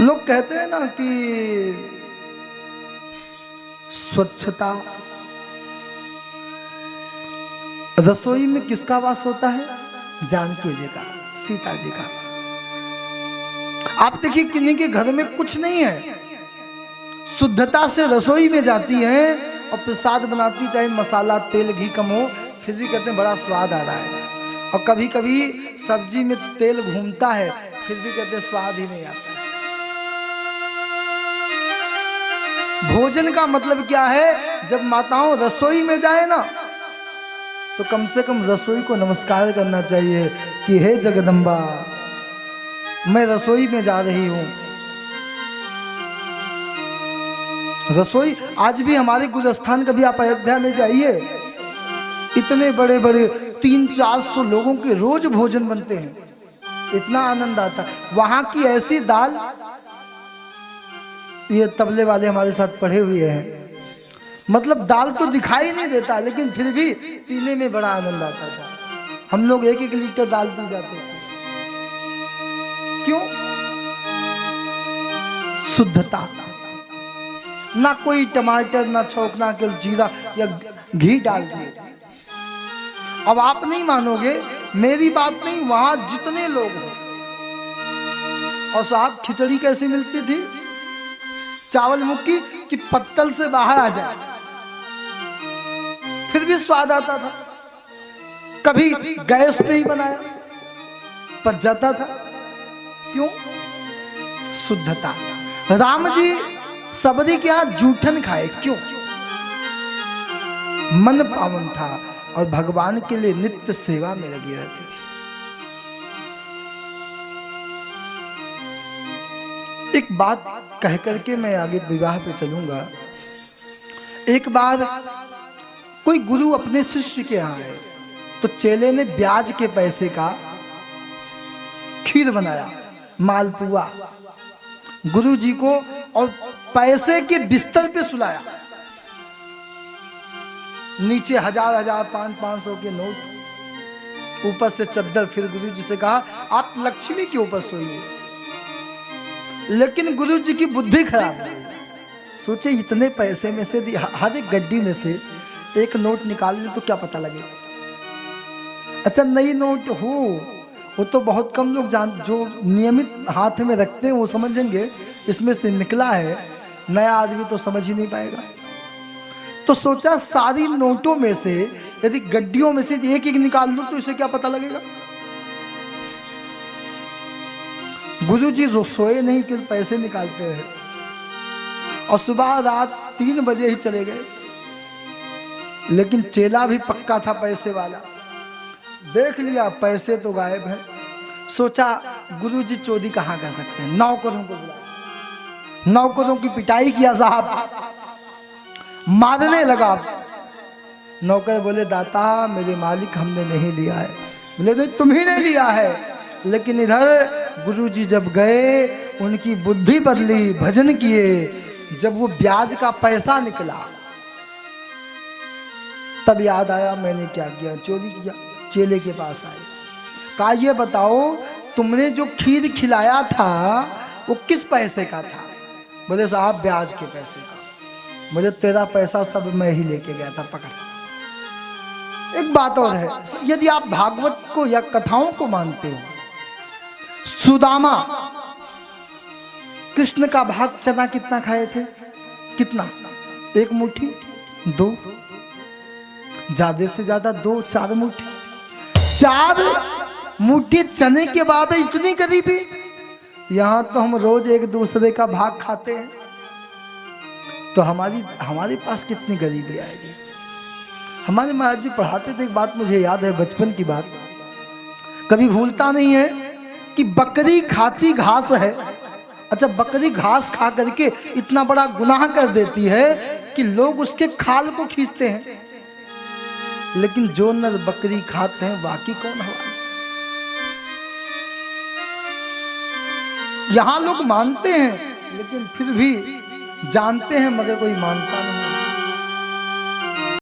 लोग कहते हैं ना कि स्वच्छता, रसोई में किसका वास होता है? जानकी जी का, सीता जी का। आप देखिए किन्हीं के घर में कुछ नहीं है, शुद्धता से रसोई में जाती है और प्रसाद बनाती, चाहे मसाला तेल घी कम हो, फिर भी कहते हैं बड़ा स्वाद आ रहा है। और कभी कभी सब्जी में तेल घूमता है, फिर भी कहते हैं स्वाद ही नहीं आता है। भोजन का मतलब क्या है? जब माताओं रसोई में जाए ना, तो कम से कम रसोई को नमस्कार करना चाहिए कि हे जगदम्बा, मैं रसोई में जा रही हूं। रसोई आज भी हमारे गुलस्थान, कभी आप अयोध्या में जाइए, इतने बड़े बड़े 300-400 लोगों के रोज भोजन बनते हैं, इतना आनंद आता है। वहां की ऐसी दाल, ये तबले वाले हमारे साथ पढ़े हुए हैं, मतलब दाल तो दिखाई नहीं देता, लेकिन फिर भी पीने में बड़ा आनंद आता था। हम लोग 1-1 लीटर दाल पी जाते थे। क्यों? शुद्धता, ना कोई टमाटर, ना छौंकना के जीरा या घी डाल दिए। अब आप नहीं मानोगे, मेरी बात नहीं, वहां जितने लोग हैं, और साहब खिचड़ी कैसी मिलती थी? चावल मुक्की कि पत्तल से बाहर आ जाए, फिर भी स्वाद आता था। कभी गैस नहीं बनाया, पच जाता था। क्यों? शुद्धता। राम जी सबरी क्या जूठन खाए, क्यों? मन पावन था और भगवान के लिए नित्य सेवा में लगे रहते। एक बात कह करके मैं आगे विवाह पे चलूंगा। एक बार कोई गुरु अपने शिष्य के यहाँ है, तो चेले ने ब्याज के पैसे का खीर बनाया, मालपुआ, गुरु जी को, और पैसे के बिस्तर पे सुलाया। नीचे 1000-1000, 500-500 के नोट, ऊपर से चद्दर। फिर गुरु जी से कहा आप लक्ष्मी के ऊपर सोइए। लेकिन गुरु जी की बुद्धि खराब है, सोचे इतने पैसे में से, हर एक गड्डी में से एक नोट निकाल ले तो क्या पता लगे। अच्छा नई नोट हो, वो तो बहुत कम लोग जान, जो नियमित हाथ में रखते हैं वो समझेंगे इसमें से निकला है, नया आदमी तो समझ ही नहीं पाएगा। तो सोचा सारी नोटों में से यदि गड्डियों में से एक एक निकाल लूं तो इसे क्या पता लगेगा। गुरुजी सोए नहीं कि पैसे निकालते रहे, और सुबह रात 3 बजे ही चले गए। लेकिन चेला भी पक्का था पैसे वाला, देख लिया पैसे तो गायब है। सोचा गुरुजी चोरी कहाँ कर सकते हैं, नौकरों को बुलाया, नौकरों की पिटाई किया साहब, मारने लगा। नौकर बोले दाता मेरे मालिक हमने नहीं लिया है। बोले नहीं तुम ही नहीं लिया है। लेकिन इधर गुरुजी जब गए, उनकी बुद्धि बदली, भजन किए। जब वो ब्याज का पैसा निकला, तब याद आया मैंने क्या किया, चोरी किया। चेले के पास आए, कहा ये बताओ तुमने जो खीर खिलाया था वो किस पैसे का था? बोले साहब ब्याज के पैसे का। मुझे तेरा पैसा सब मैं ही लेके गया था, पकड़। एक बात और है, यदि आप भागवत को या कथाओं को मानते हो, सुदामा कृष्ण का भाग चना कितना खाए थे? कितना? 1 मुट्ठी, 2, ज्यादा से ज्यादा 2-4 मुट्ठी। 4 मुट्ठी चने के बाद इतनी गरीबी। यहां तो हम रोज एक दूसरे का भाग खाते हैं, तो हमारे पास कितनी गरीबी आएगी। हमारे महाराज जी पढ़ाते थे, एक बात मुझे याद है, बचपन की बात, कभी भूलता नहीं है, कि बकरी खाती घास है। अच्छा बकरी घास खा करके इतना बड़ा गुनाह कर देती है कि लोग उसके खाल को खींचते हैं, लेकिन जो नर बकरी खाते हैं बाकी कौन हवा। यहां लोग मानते हैं, लेकिन फिर भी जानते हैं मगर कोई मानता नहीं।